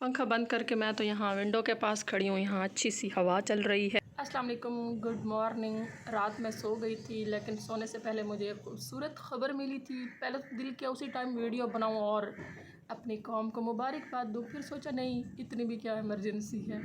पंखा बंद करके मैं तो यहाँ विंडो के पास खड़ी हूँ। यहाँ अच्छी सी हवा चल रही है। अस्सलाम वालेकुम, गुड मॉर्निंग। रात में सो गई थी, लेकिन सोने से पहले मुझे एक खूबसूरत ख़बर मिली थी। पहले तो दिल किया उसी टाइम वीडियो बनाऊँ और अपनी कौम को मुबारकबाद दूँ, फिर सोचा नहीं, इतनी भी क्या इमरजेंसी है।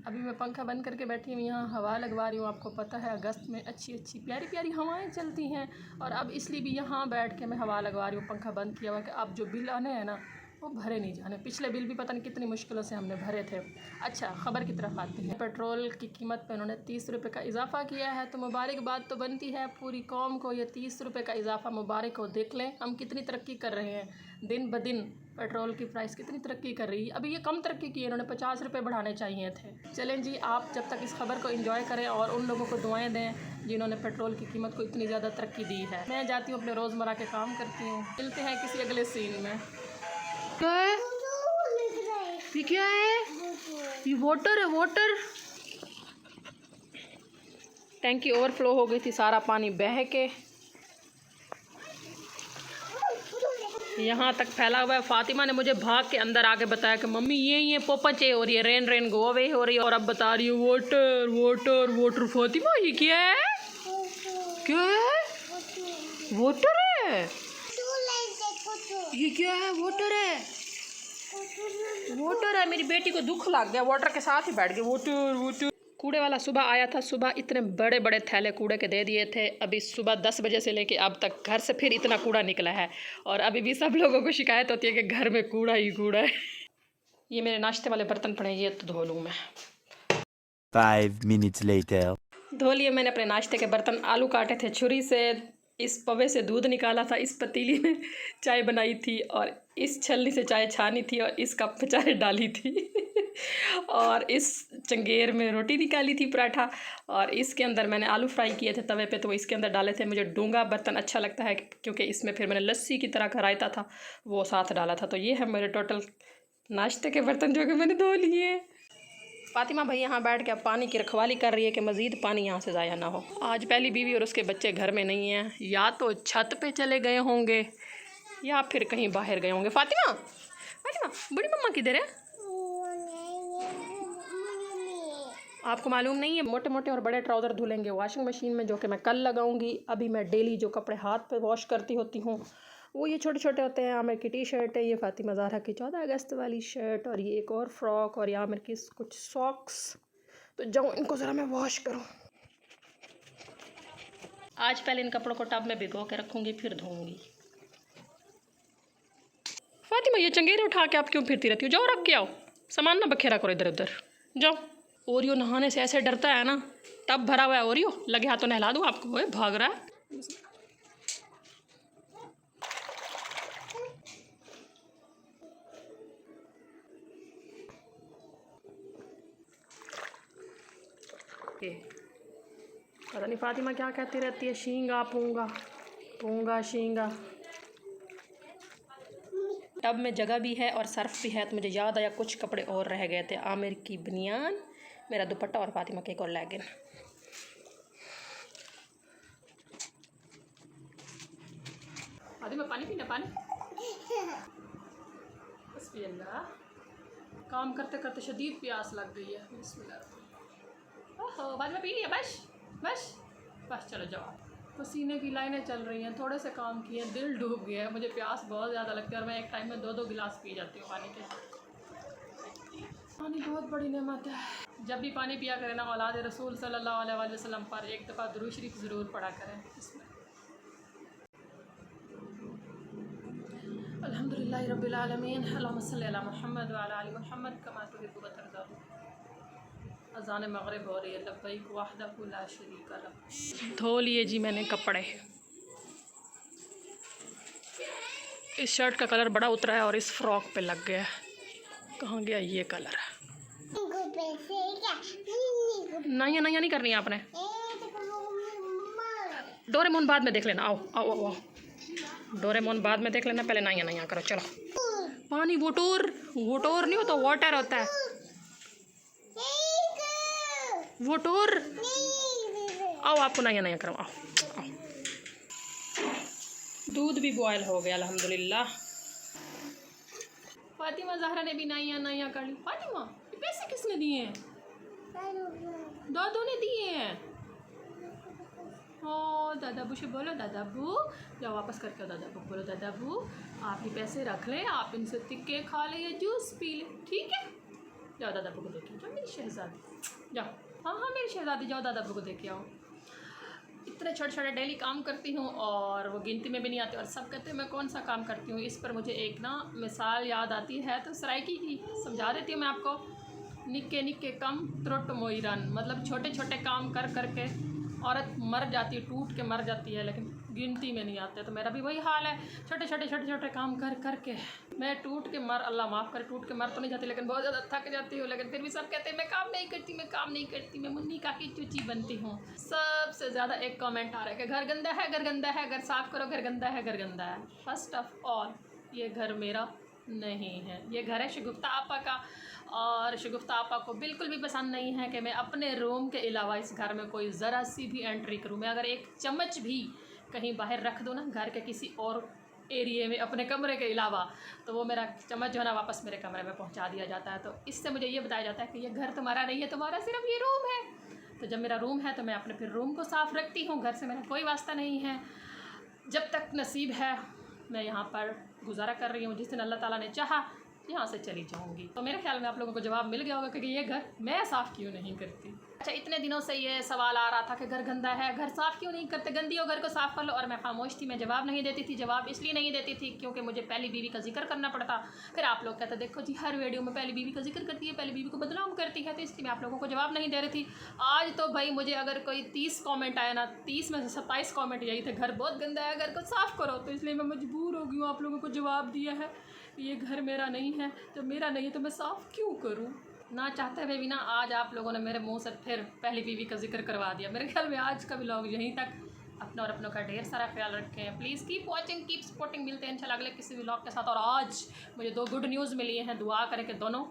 अभी मैं पंखा बंद करके बैठी हूँ, यहाँ हवा लगवा रही हूँ। आपको पता है अगस्त में अच्छी अच्छी प्यारी प्यारी हवाएँ चलती हैं, और अब इसलिए भी यहाँ बैठ के मैं हवा लगवा रही हूँ। पंखा बंद किया हुआ कि अब जो बिल आने हैं ना, वो भरे नहीं जाने। पिछले बिल भी पता नहीं कितनी मुश्किलों से हमने भरे थे। अच्छा, ख़बर की तरफ आते हैं। पेट्रोल की कीमत पे उन्होंने 30 रुपये का इजाफ़ा किया है, तो मुबारकबाद तो बनती है पूरी कौम को। ये 30 रुपये का इजाफ़ा मुबारक हो। देख लें हम कितनी तरक्की कर रहे हैं, दिन ब दिन पेट्रोल की प्राइस कितनी तरक्की कर रही है। अभी ये कम तरक्की की है, इन्होंने 50 रुपये बढ़ाने चाहिए थे। चलें जी, आप जब तक इस खबर को एंजॉय करें और उन लोगों को दुआएं दें जिन्होंने पेट्रोल की कीमत को इतनी ज़्यादा तरक्की दी है। मैं जाती हूँ अपने रोज़मर्रा के काम करती हूँ। मिलते हैं किसी अगले सीन में। क्या है? ये क्या है? ये वाटर है, वाटर। टैंकी ओवरफ्लो हो गई थी, सारा पानी बह के यहाँ तक फैला हुआ है। फातिमा ने मुझे भाग के अंदर आके बताया कि मम्मी ये पोपचे हो रही है, रेन रेन गो अवे हो रही है, और अब बता रही हूँ वाटर वाटर वाटर। फातिमा ये क्या है? क्या है? वाटर है। ये क्या है? वाटर है, वाटर है। मेरी बेटी को दुख लग गया, वाटर के साथ ही बैठ गई। Water water. कूड़े वाला सुबह आया था, सुबह इतने बड़े बड़े थैले कूड़े के दे दिए थे। अभी सुबह 10 बजे से लेके अब तक घर से फिर इतना कूड़ा निकला है, और अभी भी सब लोगों को शिकायत होती है कि घर में कूड़ा ही कूड़ा है। ये मेरे नाश्ते वाले बर्तन पड़े, ये तो धो लूँ मैं। 5 minutes later. धो लिए मैंने अपने नाश्ते के बर्तन। आलू काटे थे छुरी से, इस पवे से दूध निकाला था, इस पतीली में चाय बनाई थी, और इस छलनी से चाय छानी थी, और इस कप में चाय डाली थी और इस चंगेर में रोटी निकाली थी, पराठा, और इसके अंदर मैंने आलू फ्राई किए थे तवे पे, तो वो इसके अंदर डाले थे। मुझे डूंगा बर्तन अच्छा लगता है क्योंकि इसमें फिर मैंने लस्सी की तरह का रायता था वो साथ डाला था। तो ये है मेरे टोटल नाश्ते के बर्तन जो कि मैंने धो लिए। फातिमा भाई यहाँ बैठ के अब पानी की रखवाली कर रही है कि मज़ीद पानी यहाँ से ज़ाया ना हो। आज पहली बीवी और उसके बच्चे घर में नहीं हैं, या तो छत पे चले गए होंगे या फिर कहीं बाहर गए होंगे। फातिमा, फातिमा, बड़ी मम्मा किधर है? आपको मालूम नहीं है? मोटे मोटे और बड़े ट्राउज़र धुलेंगे वॉशिंग मशीन में, जो कि मैं कल लगाऊंगी। अभी मैं डेली जो कपड़े हाथ पे वॉश करती होती हूँ वो ये छोटे छोटे होते हैं। आमिर की टी शर्ट है, ये फातिमा ज़हरा की 14 अगस्त वाली शर्ट, और ये एक और फ्रॉक, और ये आमिर की कुछ सॉक्स। तो जाऊँ इनको ज़रा मैं वॉश करूँ। आज पहले इन कपड़ों को टब में भिगो के रखूँगी, फिर धोऊँगी। फातिमा, ये चंगेरे उठा के आप क्यों फिरती रहती हो? जाओ रख के आओ, सामान ना बखेरा करो इधर उधर, जाओ। ओरियो नहाने से ऐसे डरता है ना, टब भरा हुआ है ओरियो, लगे हाथों नहला दूँ आपको। ओए भाग रहा है। पता नहीं फातिमा क्या कहती रहती है, शींगा पूंगा पूंगा शींगा। टब में जगह भी है और सर्फ भी है, तो मुझे याद आया कुछ कपड़े और रह गए थे। आमिर की बनियान, मेरा दुपट्टा, और फातिमा के एक और लेगिन। फातिमा पानी पीना, पानी बिस्मिल्लाह। काम करते करते शदीद प्यास लग गई है। बिस्मिल्लाह। ओहो फातिमा पी लिया? बस बस बस, चलो जाओ। पसीने की लाइनें चल रही हैं, थोड़े से काम किए, दिल डूब गया है। मुझे प्यास बहुत ज़्यादा लगती है, और मैं एक टाइम में 2-2 गिलास पी जाती हूँ पानी के। पानी बहुत बड़ी नेमत है। जब भी पानी पिया करें ना, औलाद रसूल सल्लल्लाहु अलैहि वसल्लम पर एक दफ़ा दुरूद शरीफ ज़रूर पढ़ा करें। इसमें अल्हम्दुलिल्लाहि रब्बिल आलमीन, अल्लाहुम्मा सल्लि अला मुहम्मद व अला आलि मुहम्मद कमा तुहिब्बु व तर्ज़ा। अज़ान मग़रिब हो रही है। लब्बैक वहदहु ला शरीका लह। धो लिए जी मैंने कपड़े। इस शर्ट का कलर बड़ा उतरा है और इस फ्रॉक पे लग गया है। कहाँ गया ये कलर? नहीं नहीं नहीं करनी है आपने। डोरेमोन बाद में देख लेना। आओ आओ आओ आओ, डोरेमोन बाद में देख लेना, पहले नहीं नहीं करो। चलो, पानी वोटोर वोटोर नहीं होता, वाटर होता है वोटोर। आओ, आपको नहीं नहीं करो, आओ आओ। दूध भी बॉयल हो गया अल्हम्दुलिल्लाह। फातिमा ज़हरा ने भी नाइया नाइया कर ली। फातिमा ये पैसे किसने दिए हैं? दादू ने दिए हैं। ओ दादाबू से बोलो, दादाबू जाओ वापस करके आओ। दादाबू बोलो, दादाबू आप ये पैसे रख लें, आप इनसे टिक्के खा लें या जूस पी लें, ठीक है? जाओ दादाबू को देखिए, जाओ मेरी शहजादी, जाओ। हाँ हाँ मेरी शहजादी, जाओ दादाबू को देखे आओ। इतने छोटे छोटे डेली काम करती हूँ और वो गिनती में भी नहीं आते और सब कहते हैं मैं कौन सा काम करती हूँ। इस पर मुझे एक ना मिसाल याद आती है, तो सराइकी की समझा देती हूँ मैं आपको। निक्के निक्के कम त्रुट मोइरन, मतलब छोटे छोटे काम कर करके औरत मर जाती है, टूट के मर जाती है, लेकिन गिनती में नहीं आते। तो मेरा भी वही हाल है, छोटे छोटे काम कर करके मैं टूट के मर, अल्लाह माफ़ करे, टूट के मर तो नहीं जाती लेकिन बहुत ज़्यादा थक जाती हूँ। लेकिन फिर भी सब कहते हैं मैं काम नहीं करती, मैं काम नहीं करती, मैं मुन्नी का की चूची बनती हूँ। सबसे ज़्यादा एक कमेंट आ रहा है कि घर गंदा है, घर गंदा है, घर साफ़ करो, घर गंदा है, घर गंदा है। फर्स्ट ऑफ ऑल ये घर मेरा नहीं है, ये घर है शगुफ्ता आपा का। और शगुफ्ता आपा को बिल्कुल भी पसंद नहीं है कि मैं अपने रूम के अलावा इस घर में कोई ज़रा सी भी एंट्री करूँ। मैं अगर एक चम्मच भी कहीं बाहर रख दूँ ना घर के किसी और एरिए में अपने कमरे के अलावा, तो वो मेरा चम्मच जो है ना वापस मेरे कमरे में पहुंचा दिया जाता है। तो इससे मुझे ये बताया जाता है कि ये घर तुम्हारा नहीं है, तुम्हारा सिर्फ ये रूम है। तो जब मेरा रूम है तो मैं अपने फिर रूम को साफ़ रखती हूँ, घर से मेरा कोई वास्ता नहीं है। जब तक नसीब है मैं यहाँ पर गुजारा कर रही हूँ, जिस दिन अल्लाह ताला ने चाहा यहाँ से चली जाऊँगी। तो मेरे ख्याल में आप लोगों को जवाब मिल गया होगा कि ये घर मैं साफ़ क्यों नहीं करती। अच्छा, इतने दिनों से ये सवाल आ रहा था कि घर गंदा है, घर साफ़ क्यों नहीं करते, गंदी हो घर को साफ़ कर लो। और मैं खामोश थी, मैं जवाब नहीं देती थी। जवाब इसलिए नहीं देती थी क्योंकि मुझे पहली बीवी का जिक्र करना पड़ता। फिर आप लोग कहते देखो जी हर वीडियो में पहली बीवी का जिक्र करती है, पहली बीवी को बदनाम करती है, तो इसलिए मैं आप लोगों को जवाब नहीं दे रही थी। आज तो भाई मुझे अगर कोई 30 कॉमेंट आया ना, 30 में से 27 कॉमेंट यही थे घर बहुत गंदा है, घर को साफ़ करो। तो इसलिए मैं मजबूर हो गई हूँ आप लोगों को जवाब दिया है। ये घर मेरा नहीं है, जब मेरा नहीं है तो मैं साफ़ क्यों करूँ। ना चाहते हुए भी ना आज आप लोगों ने मेरे मुंह से फिर पहली बीवी का जिक्र करवा दिया। मेरे ख्याल में आज का व्लॉग यहीं तक। अपना और अपनों का ढेर सारा ख्याल रखें। Please keep watching, keep supporting. मिलते हैं इंशाल्लाह अगले किसी व्लॉग के साथ। और आज मुझे 2 गुड न्यूज़ मिली हैं, दुआ करें कि दोनों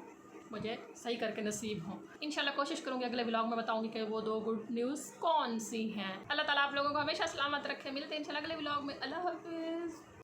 मुझे सही करके नसीब हों। इंशाल्लाह कोशिश करूँगी अगले व्लॉग में बताऊँगी कि वो 2 गुड न्यूज़ कौन सी हैं। अल्लाह ताला आप लोगों को हमेशा सलामत रखे। मिलते हैं इंशाल्लाह अगले व्लॉग में। अल्लाह हाफ़िज़।